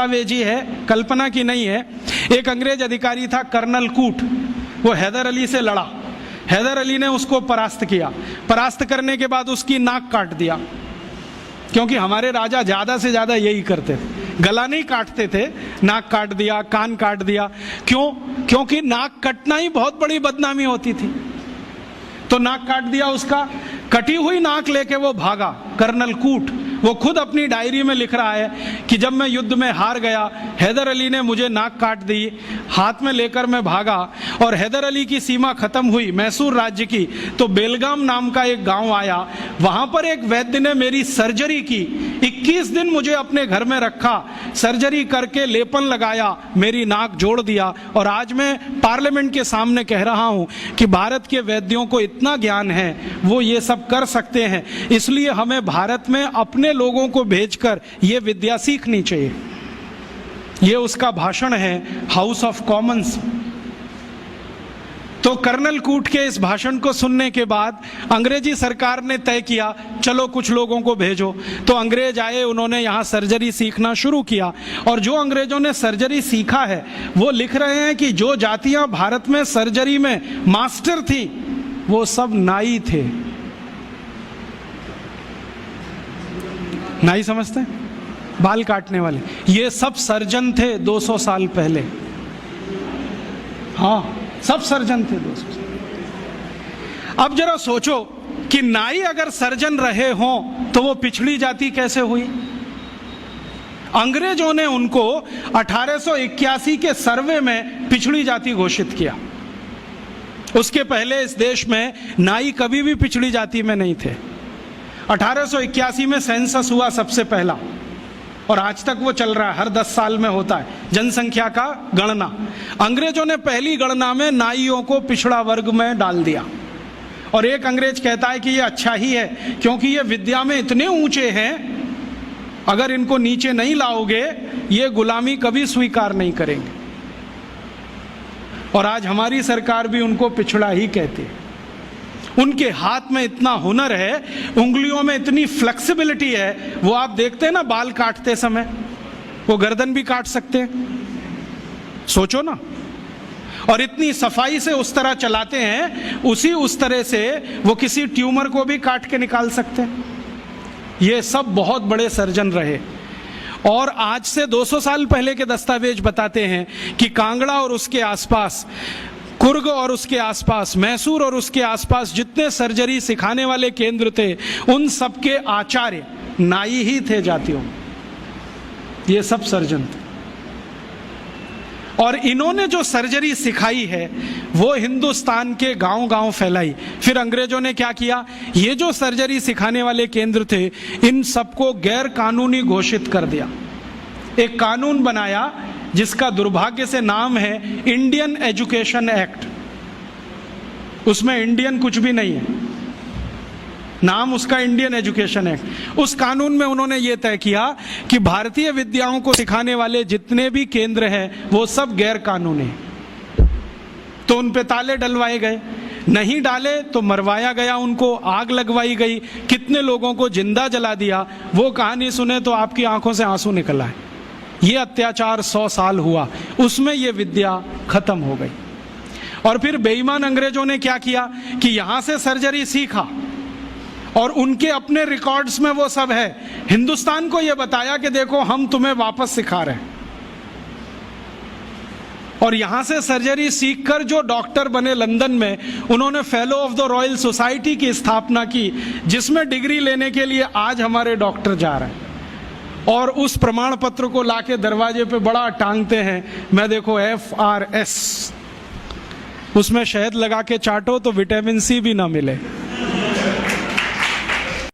दस्तावेजी है, कल्पना की नहीं है। एक अंग्रेज अधिकारी था कर्नल कूट, वो हैदर अली से लड़ा, हैदर अली ने उसको परास्त किया, परास्त करने के बाद उसकी नाक काट दिया, क्योंकि हमारे राजा ज़्यादा से ज़्यादा यही करते थे, गला नहीं काटते थे, नाक काट दिया, कान काट दिया। क्यों? क्योंकि नाक कटना ही बहुत बड़ी बदनामी होती थी। तो नाक काट दिया उसका, कटी हुई नाक लेके वो भागा कर्नल कूट। वो खुद अपनी डायरी में लिख रहा है कि जब मैं युद्ध में हार गया, हैदर अली ने मुझे नाक काट दी, हाथ में लेकर मैं भागा, और हैदर अली की सीमा खत्म हुई मैसूर राज्य की, तो बेलगाम नाम का एक गांव आया, वहां पर एक वैद्य ने मेरी सर्जरी की, 21 दिन मुझे अपने घर में रखा, सर्जरी करके लेपन लगाया, मेरी नाक जोड़ दिया, और आज मैं पार्लियामेंट के सामने कह रहा हूं कि भारत के वैद्यों को इतना ज्ञान है, वो ये सब कर सकते हैं, इसलिए हमें भारत में अपने लोगों को भेजकर ये विद्या सीखनी चाहिए। ये उसका भाषण है हाउस ऑफ कॉमन्स। तो कर्नल कूट के इस भाषण को सुनने के बाद अंग्रेजी सरकार ने तय किया, चलो कुछ लोगों को भेजो। तो अंग्रेज आए, उन्होंने यहाँ सर्जरी सीखना शुरू किया, और जो अंग्रेजों ने सर्जरी सीखा है वो लिख रहे हैं कि जो जातियां भारत में सर्जरी में मास्टर थी वो सब नाई थे। नाई समझते हैं? बाल काटने वाले, ये सब सर्जन थे 200 साल पहले। हाँ, सब सर्जन थे 200 साल। अब जरा सोचो कि नाई अगर सर्जन रहे हों तो वो पिछड़ी जाति कैसे हुई? अंग्रेजों ने उनको 1881 के सर्वे में पिछड़ी जाति घोषित किया। उसके पहले इस देश में नाई कभी भी पिछड़ी जाति में नहीं थे। 1881 में सेंसस हुआ सबसे पहला, और आज तक वो चल रहा है, हर 10 साल में होता है जनसंख्या का गणना। अंग्रेजों ने पहली गणना में नाइयों को पिछड़ा वर्ग में डाल दिया, और एक अंग्रेज कहता है कि ये अच्छा ही है, क्योंकि ये विद्या में इतने ऊंचे हैं, अगर इनको नीचे नहीं लाओगे ये गुलामी कभी स्वीकार नहीं करेंगे। और आज हमारी सरकार भी उनको पिछड़ा ही कहती है। उनके हाथ में इतना हुनर है, उंगलियों में इतनी फ्लेक्सिबिलिटी है, वो आप देखते हैं ना बाल काटते समय, वो गर्दन भी काट सकते हैं, सोचो ना। और इतनी सफाई से उस तरह चलाते हैं, उस तरह से वो किसी ट्यूमर को भी काट के निकाल सकते हैं। ये सब बहुत बड़े सर्जन रहे। और आज से 200 साल पहले के दस्तावेज बताते हैं कि कांगड़ा और उसके आसपास, कुर्ग और उसके आसपास, मैसूर और उसके आसपास जितने सर्जरी सिखाने वाले केंद्र थे, उन सबके आचार्य नाई ही थे जातियों में। ये सब सर्जन थे, और इन्होंने जो सर्जरी सिखाई है वो हिंदुस्तान के गांव-गांव फैलाई। फिर अंग्रेजों ने क्या किया, ये जो सर्जरी सिखाने वाले केंद्र थे, इन सबको गैर कानूनी घोषित कर दिया। एक कानून बनाया जिसका दुर्भाग्य से नाम है इंडियन एजुकेशन एक्ट। उसमें इंडियन कुछ भी नहीं है, नाम उसका इंडियन एजुकेशन एक्ट। उस कानून में उन्होंने ये तय किया कि भारतीय विद्याओं को सिखाने वाले जितने भी केंद्र हैं वो सब गैर कानूनी हैं। तो उन पे ताले डलवाए गए, नहीं डाले तो मरवाया गया, उनको आग लगवाई गई, कितने लोगों को जिंदा जला दिया। वो कहानी सुने तो आपकी आंखों से आंसू निकल आए। ये अत्याचार 100 साल हुआ, उसमें ये विद्या खत्म हो गई। और फिर बेईमान अंग्रेजों ने क्या किया कि यहां से सर्जरी सीखा, और उनके अपने रिकॉर्ड्स में वो सब है। हिंदुस्तान को ये बताया कि देखो हम तुम्हें वापस सिखा रहे हैं। और यहां से सर्जरी सीखकर जो डॉक्टर बने लंदन में, उन्होंने fellow of the royal society की स्थापना की, जिसमें डिग्री लेने के लिए आज हमारे डॉक्टर जा रहे हैं। और उस प्रमाण पत्र को लाके दरवाजे पे बड़ा टांगते हैं। मैं देखो FRS, उसमें शहद लगा के चाटो तो विटामिन C भी ना मिले।